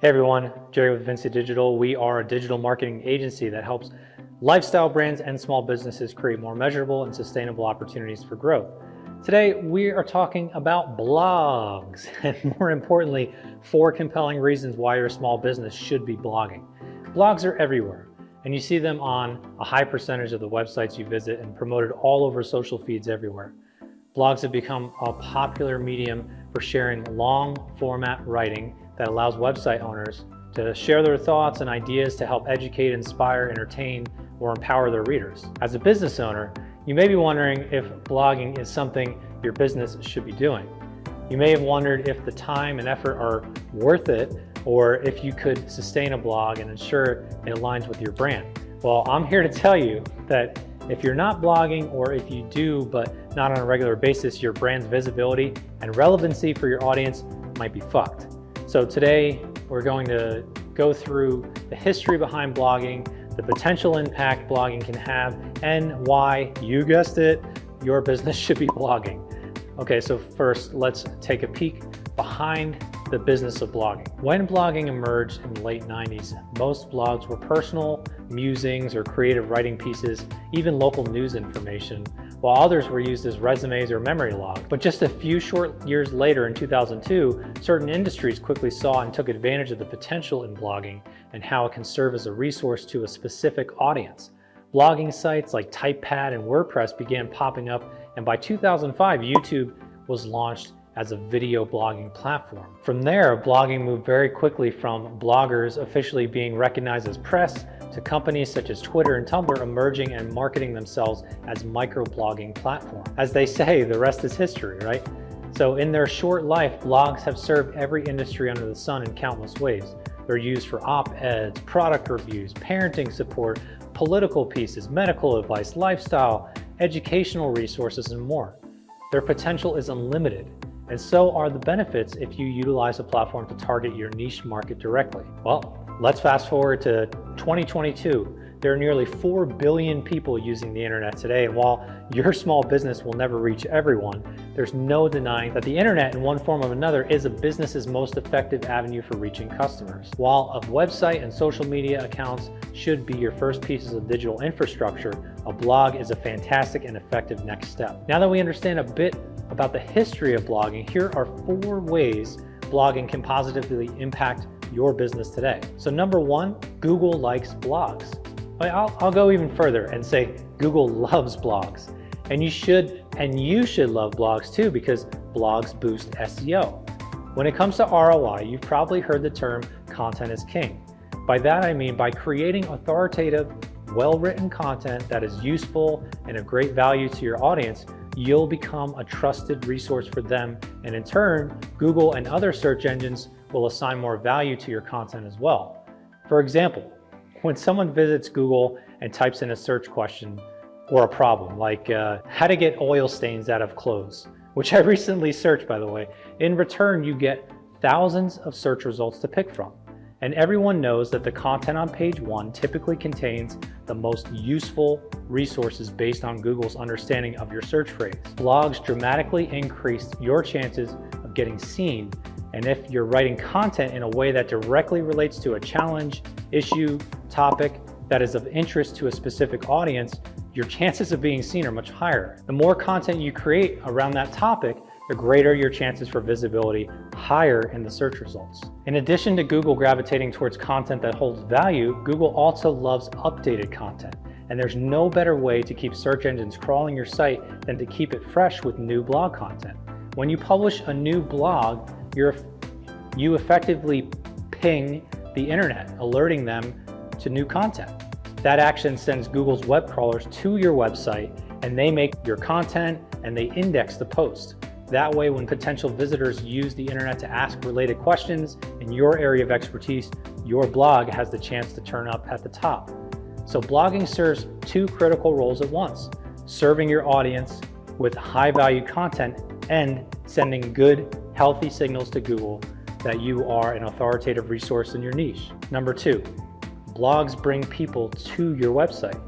Hey everyone, Jerry with Vinci Digital. We are a digital marketing agency that helps lifestyle brands and small businesses create more measurable and sustainable opportunities for growth. Today, we are talking about blogs, and more importantly, 4 compelling reasons why your small business should be blogging. Blogs are everywhere, and you see them on a high percentage of the websites you visit and promoted all over social feeds everywhere. Blogs have become a popular medium for sharing long format writing that allows website owners to share their thoughts and ideas to help educate, inspire, entertain, or empower their readers. As a business owner, you may be wondering if blogging is something your business should be doing. You may have wondered if the time and effort are worth it, or if you could sustain a blog and ensure it aligns with your brand. Well, I'm here to tell you that if you're not blogging, or if you do but not on a regular basis, your brand's visibility and relevancy for your audience might be fucked. So today we're going to go through the history behind blogging, the potential impact blogging can have, and why, you guessed it, your business should be blogging. Okay, so first let's take a peek behind the business of blogging. When blogging emerged in the late 90s, most blogs were personal musings or creative writing pieces, even local news information, while others were used as resumes or memory logs. But just a few short years later, in 2002, certain industries quickly saw and took advantage of the potential in blogging and how it can serve as a resource to a specific audience. Blogging sites like TypePad and WordPress began popping up, and by 2005, YouTube was launched as a video blogging platform. From there, blogging moved very quickly from bloggers officially being recognized as press to companies such as Twitter and Tumblr emerging and marketing themselves as microblogging platforms. As they say, the rest is history, right? So in their short life, blogs have served every industry under the sun in countless ways. They're used for op-eds, product reviews, parenting support, political pieces, medical advice, lifestyle, educational resources, and more. Their potential is unlimited, and so are the benefits if you utilize a platform to target your niche market directly. Well, let's fast forward to 2022. There are nearly 4 billion people using the internet today, and while your small business will never reach everyone, there's no denying that the internet in one form or another is a business's most effective avenue for reaching customers. While a website and social media accounts should be your first pieces of digital infrastructure, a blog is a fantastic and effective next step. Now that we understand a bit about the history of blogging, here are 4 ways blogging can positively impact your business today. So number 1, Google likes blogs. I'll go even further and say Google loves blogs. And you should love blogs too, because blogs boost SEO. When it comes to ROI, you've probably heard the term content is king. By that I mean by creating authoritative, well-written content that is useful and of great value to your audience, you'll become a trusted resource for them, and in turn, Google and other search engines will assign more value to your content as well. For example, when someone visits Google and types in a search question or a problem like how to get oil stains out of clothes, which I recently searched, by the way, in return you get thousands of search results to pick from. And everyone knows that the content on page 1 typically contains the most useful resources based on Google's understanding of your search phrase. Blogs dramatically increase your chances of getting seen, and if you're writing content in a way that directly relates to a challenge, issue, topic that is of interest to a specific audience, your chances of being seen are much higher. The more content you create around that topic, the greater your chances for visibility, higher in the search results. In addition to Google gravitating towards content that holds value, Google also loves updated content. And there's no better way to keep search engines crawling your site than to keep it fresh with new blog content. When you publish a new blog, you effectively ping the internet, alerting them to new content. That action sends Google's web crawlers to your website, and they make your content and they index the post. That way, when potential visitors use the internet to ask related questions in your area of expertise, your blog has the chance to turn up at the top. So blogging serves 2 critical roles at once: serving your audience with high value content and sending good, healthy signals to Google that you are an authoritative resource in your niche. Number 2, blogs bring people to your website.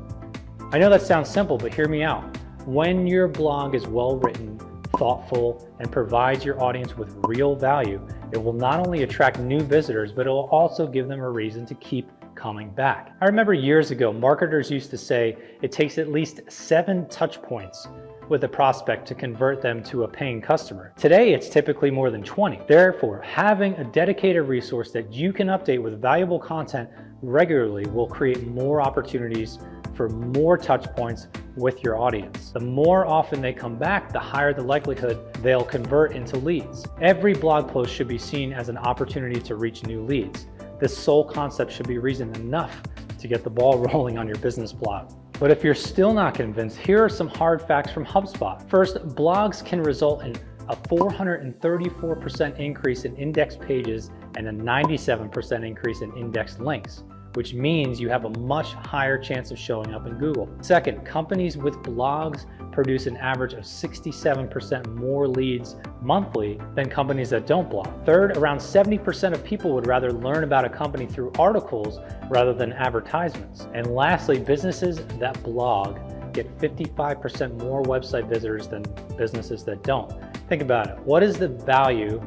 I know that sounds simple, but hear me out. When your blog is well written, thoughtful, and provides your audience with real value, It will not only attract new visitors, but it will also give them a reason to keep coming back. I remember years ago, marketers used to say it takes at least 7 touch points with a prospect to convert them to a paying customer. Today, it's typically more than 20. Therefore, having a dedicated resource that you can update with valuable content regularly will create more opportunities for more touch points with your audience. The more often they come back, the higher the likelihood they'll convert into leads. Every blog post should be seen as an opportunity to reach new leads. This sole concept should be reason enough to get the ball rolling on your business blog. But if you're still not convinced, here are some hard facts from HubSpot. First, blogs can result in a 434% increase in index pages and a 97% increase in index links, which means you have a much higher chance of showing up in Google. Second, companies with blogs produce an average of 67% more leads monthly than companies that don't blog. Third, around 70% of people would rather learn about a company through articles rather than advertisements. And lastly, businesses that blog get 55% more website visitors than businesses that don't. Think about it. What is the value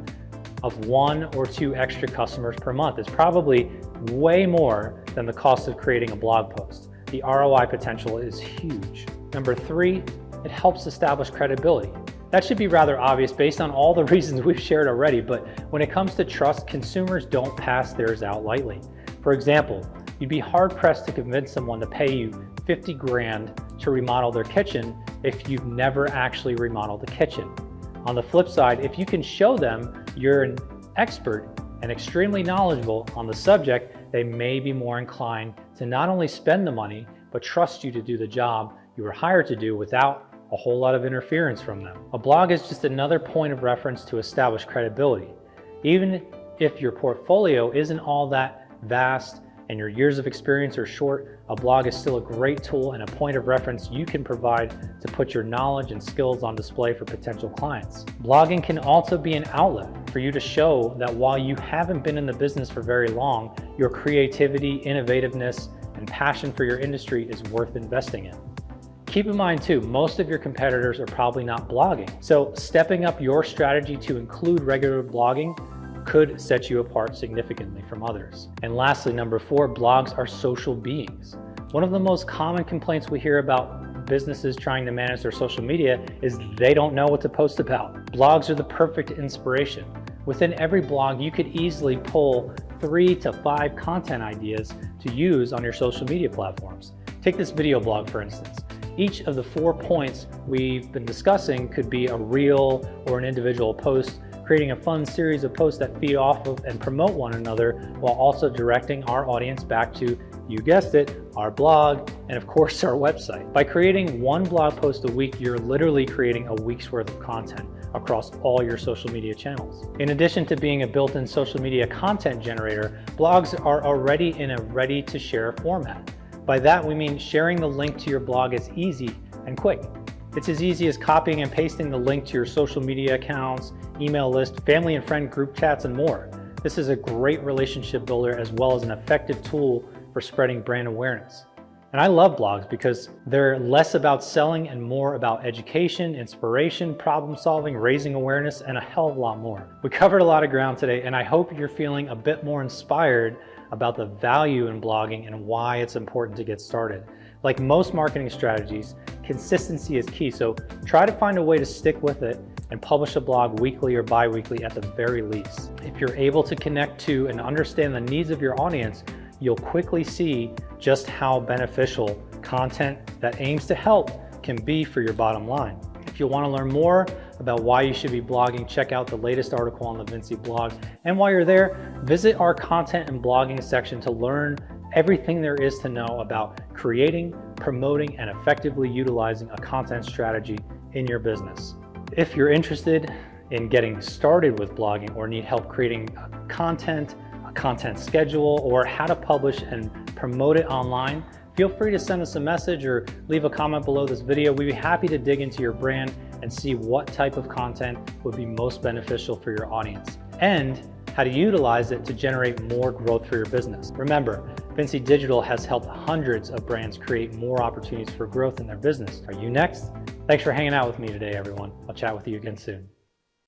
of 1 or 2 extra customers per month? It's probably way more than the cost of creating a blog post. The ROI potential is huge. Number 3, it helps establish credibility. That should be rather obvious based on all the reasons we've shared already, but when it comes to trust, consumers don't pass theirs out lightly. For example, you'd be hard-pressed to convince someone to pay you 50 grand to remodel their kitchen if you've never actually remodeled the kitchen. On the flip side, if you can show them you're an expert and extremely knowledgeable on the subject, they may be more inclined to not only spend the money, but trust you to do the job you were hired to do without a whole lot of interference from them. A blog is just another point of reference to establish credibility. Even if your portfolio isn't all that vast and your years of experience are short, a blog is still a great tool and a point of reference you can provide to put your knowledge and skills on display for potential clients. Blogging can also be an outlet for you to show that while you haven't been in the business for very long, your creativity, innovativeness, and passion for your industry is worth investing in. Keep in mind too, most of your competitors are probably not blogging. So stepping up your strategy to include regular blogging could set you apart significantly from others. And lastly, number 4, blogs are social beings. One of the most common complaints we hear about businesses trying to manage their social media is they don't know what to post about. Blogs are the perfect inspiration. Within every blog, you could easily pull 3 to 5 content ideas to use on your social media platforms. Take this video blog, for instance. Each of the 4 points we've been discussing could be a reel or an individual post, creating a fun series of posts that feed off of and promote one another while also directing our audience back to, you guessed it, our blog, and of course our website. By creating 1 blog post a week, you're literally creating a week's worth of content across all your social media channels. In addition to being a built-in social media content generator, blogs are already in a ready-to-share format. By that, we mean sharing the link to your blog is easy and quick. It's as easy as copying and pasting the link to your social media accounts, email list, family and friend group chats, and more. This is a great relationship builder as well as an effective tool for spreading brand awareness. And I love blogs because they're less about selling and more about education, inspiration, problem solving, raising awareness, and a hell of a lot more. We covered a lot of ground today, and I hope you're feeling a bit more inspired about the value in blogging and why it's important to get started. Like most marketing strategies, consistency is key, so try to find a way to stick with it and publish a blog weekly or bi-weekly at the very least. If you're able to connect to and understand the needs of your audience, you'll quickly see just how beneficial content that aims to help can be for your bottom line. If you want to learn more about why you should be blogging, check out the latest article on the Vinci blog. And while you're there, visit our content and blogging section to learn everything there is to know about creating, promoting, and effectively utilizing a content strategy in your business. If you're interested in getting started with blogging or need help creating content, a content schedule, or how to publish and promote it online, feel free to send us a message or leave a comment below this video. We'd be happy to dig into your brand and see what type of content would be most beneficial for your audience and how to utilize it to generate more growth for your business. Remember, Vinci Digital has helped hundreds of brands create more opportunities for growth in their business. Are you next? Thanks for hanging out with me today, everyone. I'll chat with you again soon.